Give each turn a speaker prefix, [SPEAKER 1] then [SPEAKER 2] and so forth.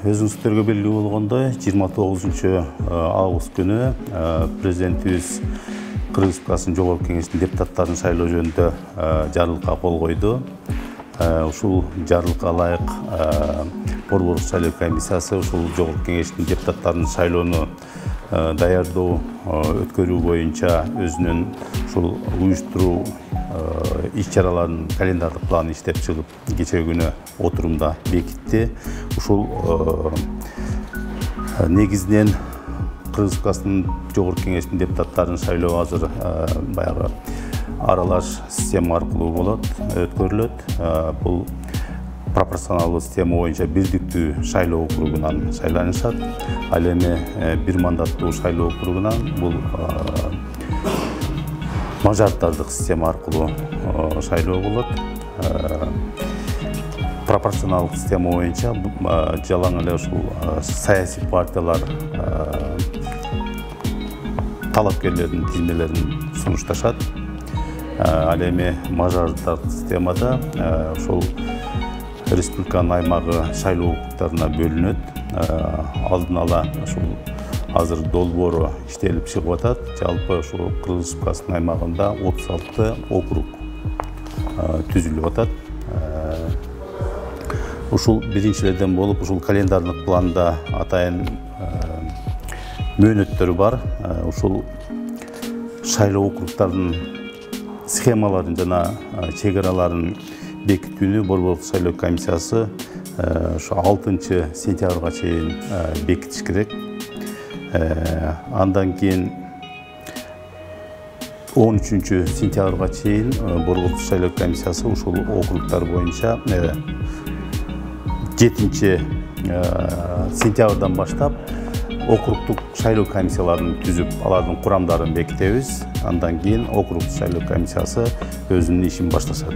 [SPEAKER 1] Өзіңіздерге белгілі болгондой 29 август күнү президентибиз Кыргыз Республикасынын Жогорку Кеңешинин депутаттарын шайлоо жөнүндө жарлыкка кол койду. Ушул жарлыкка ылайык Борборлук шайлоо комиссиясы ушул Жогорку Кеңештин депутаттарын шайлоону даярдоо өткөрүү боюнча өзүнүн ушул уюштуруу иш-чараларын календардык план иштеп чыгып, кечеги күнү отурумда бекитти. Ушул негизинен Кыргыз Республикасынын Жогорку Кеңештин депутаттарын шайлоо азыр баягы аралаш система аркылуу болот, өткөрүлөт. Бул пропорционалдуу система боюнча бирдиктүү шайлоо округунан шайланышат. Ал эми бир мандаттуу шайлоо округунан бул мажоритардык система аркылуу шайлоо болот. Пропорционалдык система боюнча жалаң эле ушул саясий партиялар талапкерлердин тизмелерин сунушташат. Ал эми мажоритардык системада ошол республиканын аймагы шайлоо округдарына бөлүнөт. Алдын ала ушул азыр долбоору иштелип чыгып атат. Жалпы ушул Кыргыз Республикасынын аймагында 36 округ түзүлүп атат. Ушул биринчилерден болуп, ушул календардык планда атайын мөөнөттөрү бар. Ушул шайлоо округдардын схемаларын жана чек-араларын бекитүүнү Борборлук шайлоо комиссиясы ошо 6 сентябрга чейин бекитиш керек. Андан кийин 13 сентябрга чейин Борборлук шайлоо комиссиясы ушул округдар боюнча 7 сентябрдан баштап округдук шайлоо комиссияларын түзүп, алардын курамдарын бекитебиз. Андан кийин округдук шайлоо комиссиясы өзүнүн ишин башташат.